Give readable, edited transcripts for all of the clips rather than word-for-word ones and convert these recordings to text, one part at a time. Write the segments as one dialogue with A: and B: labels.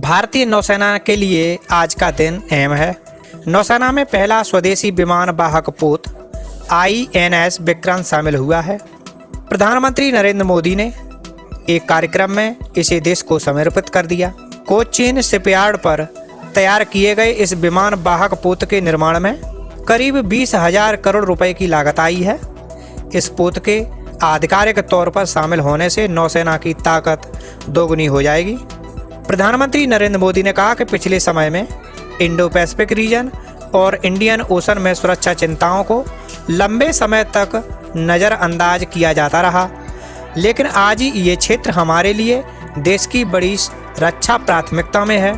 A: भारतीय नौसेना के लिए आज का दिन अहम है। नौसेना में पहला स्वदेशी विमान वाहक पोत INS विक्रांत शामिल हुआ है। प्रधानमंत्री नरेंद्र मोदी ने एक कार्यक्रम में इसे देश को समर्पित कर दिया। कोचीन शिपयार्ड पर तैयार किए गए इस विमान वाहक पोत के निर्माण में करीब 20,000 करोड़ रुपए की लागत आई है। इस पोत के आधिकारिक तौर पर शामिल होने से नौसेना की ताकत दोगुनी हो जाएगी। प्रधानमंत्री नरेंद्र मोदी ने कहा कि पिछले समय में इंडो पैसिफिक रीजन और इंडियन ओशन में सुरक्षा चिंताओं को लंबे समय तक नज़रअंदाज किया जाता रहा, लेकिन आज ये क्षेत्र हमारे लिए देश की बड़ी रक्षा प्राथमिकता में है।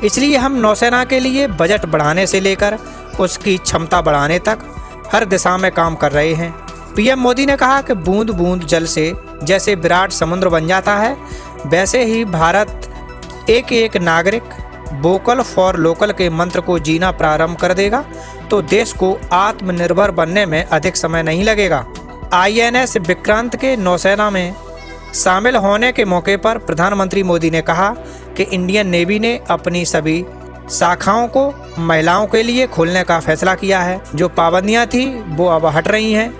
A: इसलिए हम नौसेना के लिए बजट बढ़ाने से लेकर उसकी क्षमता बढ़ाने तक हर दिशा में काम कर रहे हैं। पीएम मोदी ने कहा कि बूंद बूंद जल से जैसे विराट समुद्र बन जाता है, वैसे ही भारत एक एक नागरिक वोकल फॉर लोकल के मंत्र को जीना प्रारंभ कर देगा तो देश को आत्मनिर्भर बनने में अधिक समय नहीं लगेगा। INS विक्रांत के नौसेना में शामिल होने के मौके पर प्रधानमंत्री मोदी ने कहा कि इंडियन नेवी ने अपनी सभी शाखाओं को महिलाओं के लिए खोलने का फैसला किया है। जो पाबंदियां थी वो अब हट रही हैं।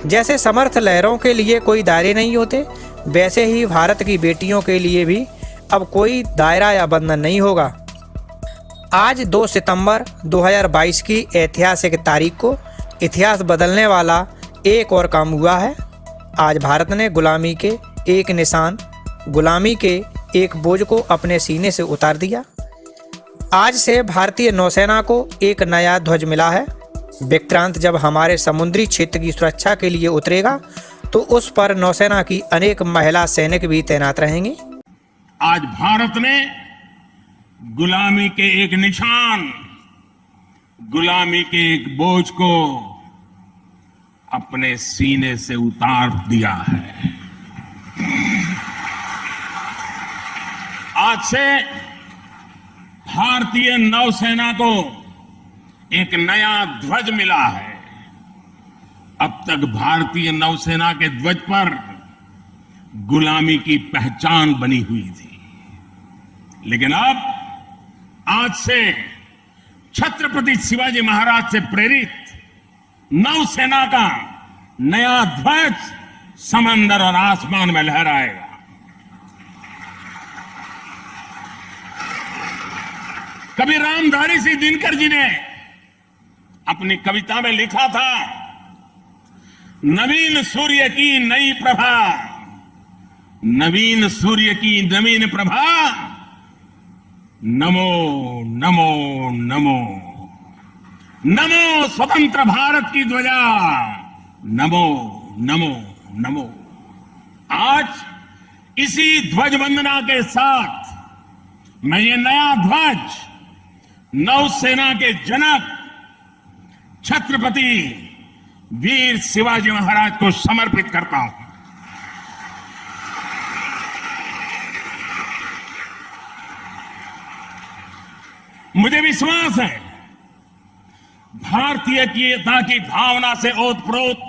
A: जैसे समर्थ लहरों के लिए कोई दायरे नहीं होते, वैसे ही भारत की बेटियों के लिए भी अब कोई दायरा या बंधन नहीं होगा। आज 2 सितंबर 2022 की ऐतिहासिक तारीख को इतिहास बदलने वाला एक और काम हुआ है। आज भारत ने गुलामी के एक निशान, गुलामी के एक बोझ को अपने सीने से उतार दिया। आज से भारतीय नौसेना को एक नया ध्वज मिला है। विक्रांत जब हमारे समुद्री क्षेत्र की सुरक्षा के लिए उतरेगा तो उस पर नौसेना की अनेक महिला सैनिक भी तैनात रहेंगी।
B: आज भारत ने गुलामी के एक निशान, गुलामी के एक बोझ को अपने सीने से उतार दिया है। आज से भारतीय नौसेना को एक नया ध्वज मिला है। अब तक भारतीय नौसेना के ध्वज पर गुलामी की पहचान बनी हुई थी, लेकिन अब आज से छत्रपति शिवाजी महाराज से प्रेरित नौसेना का नया ध्वज समंदर और आसमान में लहराएगा। कभी रामधारी सिंह दिनकर जी ने अपनी कविता में लिखा था, नवीन सूर्य की नई प्रभा, नवीन सूर्य की नवीन प्रभा, नमो नमो नमो, नमो स्वतंत्र भारत की ध्वजा, नमो नमो नमो। आज इसी ध्वज वंदना के साथ मैं ये नया ध्वज नौसेना के जनक छत्रपति वीर शिवाजी महाराज को समर्पित करता हूं। मुझे विश्वास है भारतीयता की भावना से ओतप्रोत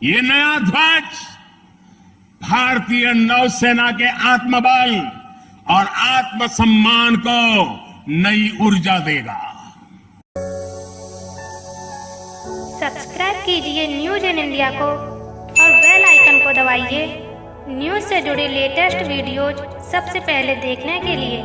B: ये नया ध्वज भारतीय नौसेना के आत्मबल और आत्मसम्मान को नई ऊर्जा देगा।
C: सब्सक्राइब कीजिए न्यूज इन इंडिया को और बेल आइकन को दबाइए न्यूज से जुड़े लेटेस्ट वीडियोज सबसे पहले देखने के लिए।